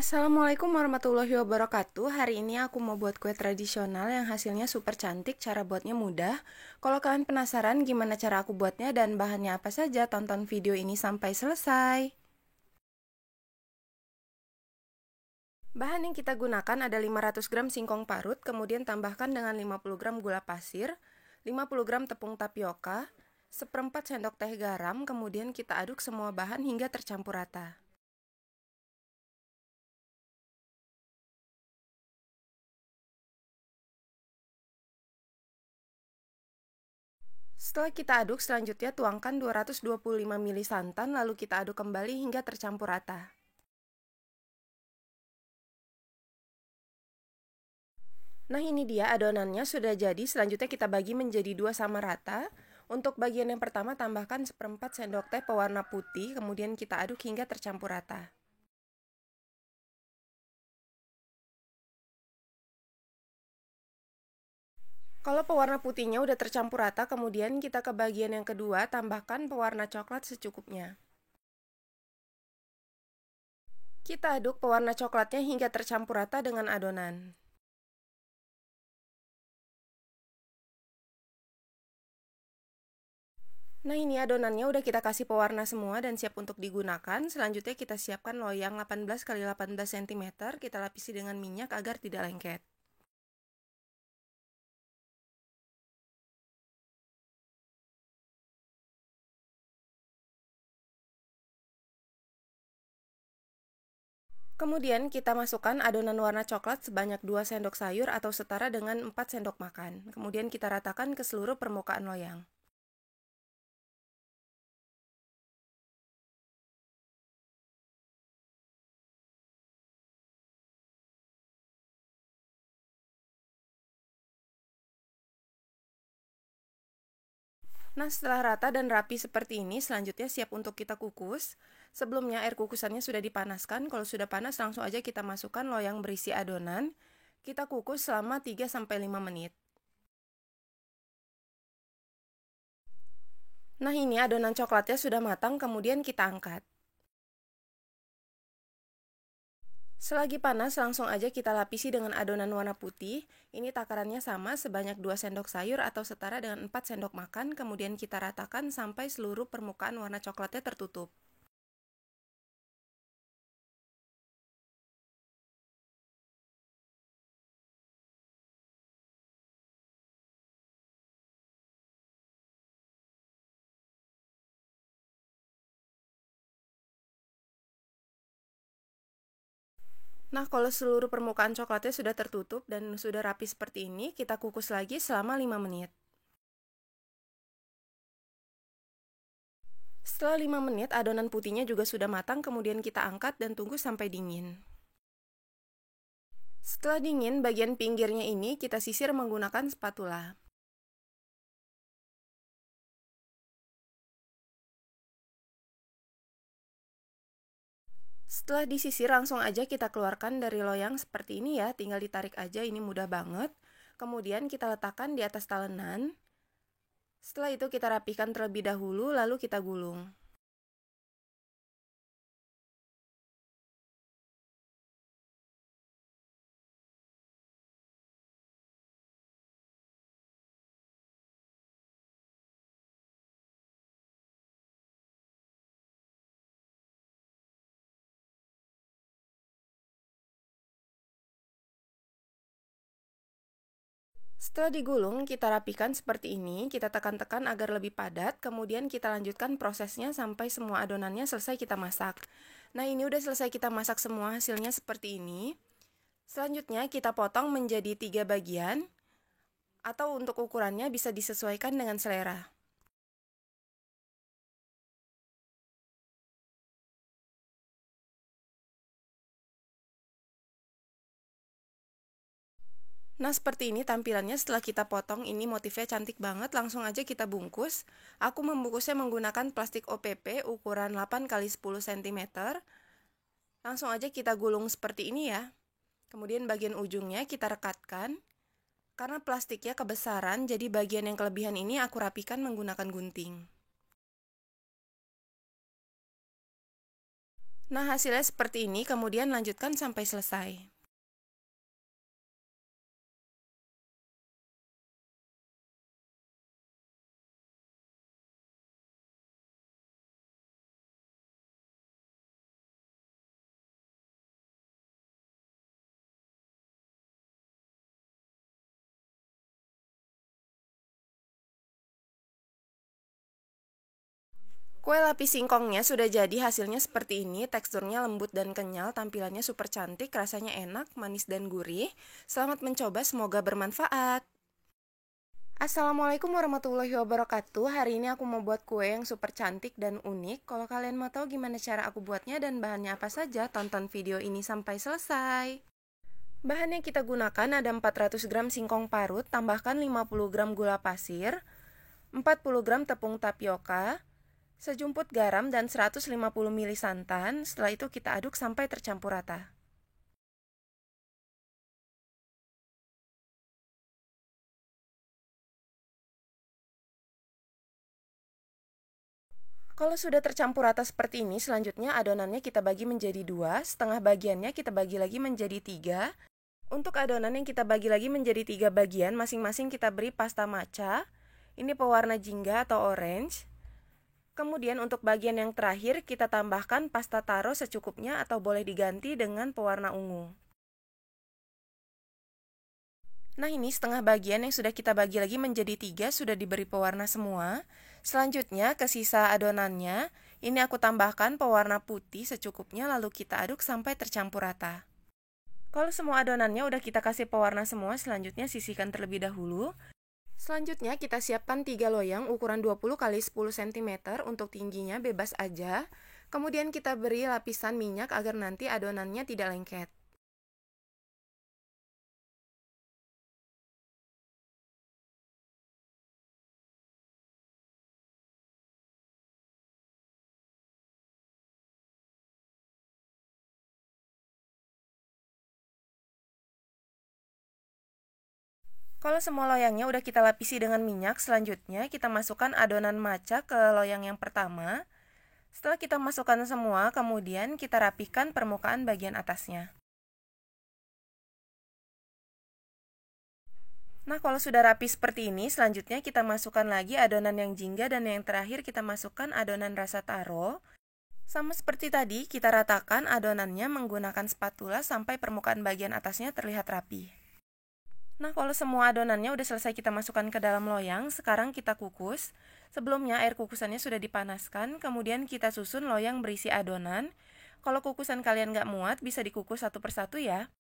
Assalamualaikum warahmatullahi wabarakatuh. Hari ini aku mau buat kue tradisional yang hasilnya super cantik, cara buatnya mudah. Kalau kalian penasaran gimana cara aku buatnya dan bahannya apa saja, tonton video ini sampai selesai. Bahan yang kita gunakan ada 500 gram singkong parut, kemudian tambahkan dengan 50 gram gula pasir, 50 gram tepung tapioka, seperempat sendok teh garam, kemudian kita aduk semua bahan hingga tercampur rata. Setelah kita aduk, selanjutnya tuangkan 225 ml santan, lalu kita aduk kembali hingga tercampur rata. Nah, ini dia adonannya sudah jadi. Selanjutnya kita bagi menjadi dua sama rata. Untuk bagian yang pertama tambahkan seperempat sendok teh pewarna putih, kemudian kita aduk hingga tercampur rata. Kalau pewarna putihnya udah tercampur rata, kemudian kita ke bagian yang kedua, tambahkan pewarna coklat secukupnya. Kita aduk pewarna coklatnya hingga tercampur rata dengan adonan. Nah, ini adonannya udah kita kasih pewarna semua dan siap untuk digunakan. Selanjutnya kita siapkan loyang 18 x 18 cm, kita lapisi dengan minyak agar tidak lengket. Kemudian kita masukkan adonan warna coklat sebanyak 2 sendok sayur atau setara dengan 4 sendok makan. Kemudian kita ratakan ke seluruh permukaan loyang. Nah, setelah rata dan rapi seperti ini, selanjutnya siap untuk kita kukus. Sebelumnya air kukusannya sudah dipanaskan. Kalau sudah panas, langsung aja kita masukkan loyang berisi adonan. Kita kukus selama 3-5 menit. Nah, ini adonan coklatnya sudah matang, kemudian kita angkat. Selagi panas, langsung aja kita lapisi dengan adonan warna putih. Ini takarannya sama, sebanyak 2 sendok sayur atau setara dengan 4 sendok makan. Kemudian kita ratakan sampai seluruh permukaan warna coklatnya tertutup. Nah, kalau seluruh permukaan coklatnya sudah tertutup dan sudah rapi seperti ini, kita kukus lagi selama 5 menit. Setelah 5 menit, adonan putihnya juga sudah matang, kemudian kita angkat dan tunggu sampai dingin. Setelah dingin, bagian pinggirnya ini kita sisir menggunakan spatula. Setelah disisir, langsung aja kita keluarkan dari loyang seperti ini ya, tinggal ditarik aja, ini mudah banget. Kemudian kita letakkan di atas talenan. Setelah itu kita rapikan terlebih dahulu, lalu kita gulung. Setelah digulung, kita rapikan seperti ini, kita tekan-tekan agar lebih padat, kemudian kita lanjutkan prosesnya sampai semua adonannya selesai kita masak. Nah, ini udah selesai kita masak semua, hasilnya seperti ini. Selanjutnya kita potong menjadi 3 bagian, atau untuk ukurannya bisa disesuaikan dengan selera. Nah, seperti ini tampilannya setelah kita potong. Ini motifnya cantik banget, langsung aja kita bungkus. Aku membungkusnya menggunakan plastik OPP ukuran 8 x 10 cm. Langsung aja kita gulung seperti ini ya. Kemudian bagian ujungnya kita rekatkan. Karena plastiknya kebesaran, jadi bagian yang kelebihan ini aku rapikan menggunakan gunting. Nah, hasilnya seperti ini, kemudian lanjutkan sampai selesai. Kue lapis singkongnya sudah jadi, hasilnya seperti ini, teksturnya lembut dan kenyal, tampilannya super cantik, rasanya enak, manis dan gurih. Selamat mencoba, semoga bermanfaat. Assalamualaikum warahmatullahi wabarakatuh. Hari ini aku mau buat kue yang super cantik dan unik. Kalau kalian mau tahu gimana cara aku buatnya dan bahannya apa saja, tonton video ini sampai selesai. Bahan yang kita gunakan ada 400 gram singkong parut, tambahkan 50 gram gula pasir, 40 gram tepung tapioka, sejumput garam dan 150 ml santan. Setelah itu kita aduk sampai tercampur rata. Kalau sudah tercampur rata seperti ini, selanjutnya adonannya kita bagi menjadi dua, setengah bagiannya kita bagi lagi menjadi tiga. Untuk adonan yang kita bagi lagi menjadi tiga bagian, masing-masing kita beri pasta matcha. Ini pewarna jingga atau orange. Kemudian untuk bagian yang terakhir, kita tambahkan pasta taro secukupnya atau boleh diganti dengan pewarna ungu. Nah, ini setengah bagian yang sudah kita bagi lagi menjadi tiga, sudah diberi pewarna semua. Selanjutnya, ke sisa adonannya, ini aku tambahkan pewarna putih secukupnya, lalu kita aduk sampai tercampur rata. Kalau semua adonannya udah kita kasih pewarna semua, selanjutnya sisihkan terlebih dahulu. Selanjutnya kita siapkan 3 loyang ukuran 20 x 10 cm, untuk tingginya bebas aja. Kemudian kita beri lapisan minyak agar nanti adonannya tidak lengket. Kalau semua loyangnya udah kita lapisi dengan minyak, selanjutnya kita masukkan adonan matcha ke loyang yang pertama. Setelah kita masukkan semua, kemudian kita rapikan permukaan bagian atasnya. Nah, kalau sudah rapi seperti ini, selanjutnya kita masukkan lagi adonan yang jingga dan yang terakhir kita masukkan adonan rasa taro. Sama seperti tadi, kita ratakan adonannya menggunakan spatula sampai permukaan bagian atasnya terlihat rapi. Nah, kalau semua adonannya udah selesai kita masukkan ke dalam loyang, sekarang kita kukus. Sebelumnya air kukusannya sudah dipanaskan, kemudian kita susun loyang berisi adonan. Kalau kukusan kalian nggak muat, bisa dikukus satu persatu ya.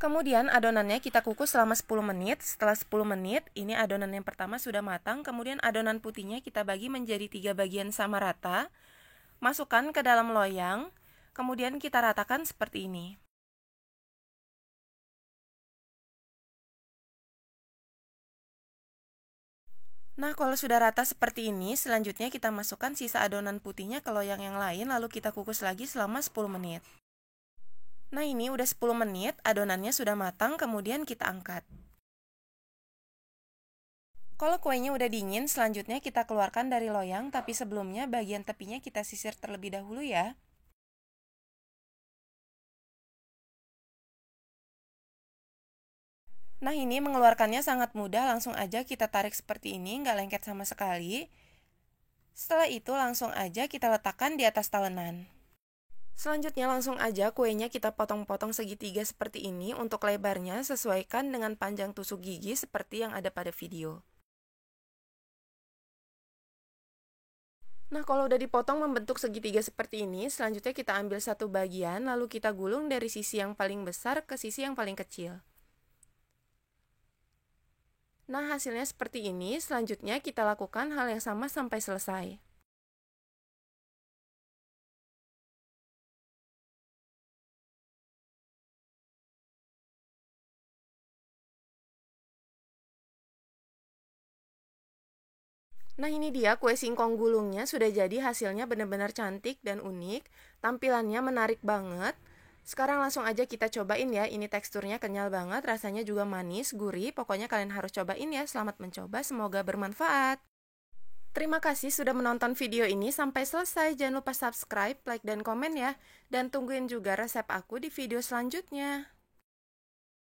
Kemudian adonannya kita kukus selama 10 menit. Setelah 10 menit, ini adonan yang pertama sudah matang. Kemudian adonan putihnya kita bagi menjadi 3 bagian sama rata. Masukkan ke dalam loyang. Kemudian kita ratakan seperti ini. Nah, kalau sudah rata seperti ini, selanjutnya kita masukkan sisa adonan putihnya ke loyang yang lain, lalu kita kukus lagi selama 10 menit. Nah, ini udah 10 menit, adonannya sudah matang, kemudian kita angkat. Kalau kuenya udah dingin, selanjutnya kita keluarkan dari loyang, tapi sebelumnya bagian tepinya kita sisir terlebih dahulu ya. Nah, ini mengeluarkannya sangat mudah, langsung aja kita tarik seperti ini, nggak lengket sama sekali. Setelah itu langsung aja kita letakkan di atas talenan. Selanjutnya langsung aja kuenya kita potong-potong segitiga seperti ini. Untuk lebarnya sesuaikan dengan panjang tusuk gigi seperti yang ada pada video. Nah, kalau udah dipotong membentuk segitiga seperti ini, selanjutnya kita ambil satu bagian, lalu kita gulung dari sisi yang paling besar ke sisi yang paling kecil. Nah, hasilnya seperti ini. Selanjutnya kita lakukan hal yang sama sampai selesai. Nah, ini dia kue singkong gulungnya sudah jadi, hasilnya benar-benar cantik dan unik. Tampilannya menarik banget. Sekarang langsung aja kita cobain ya. Ini teksturnya kenyal banget, rasanya juga manis, gurih. Pokoknya kalian harus cobain ya. Selamat mencoba, semoga bermanfaat. Terima kasih sudah menonton video ini sampai selesai. Jangan lupa subscribe, like, dan komen ya. Dan tungguin juga resep aku di video selanjutnya.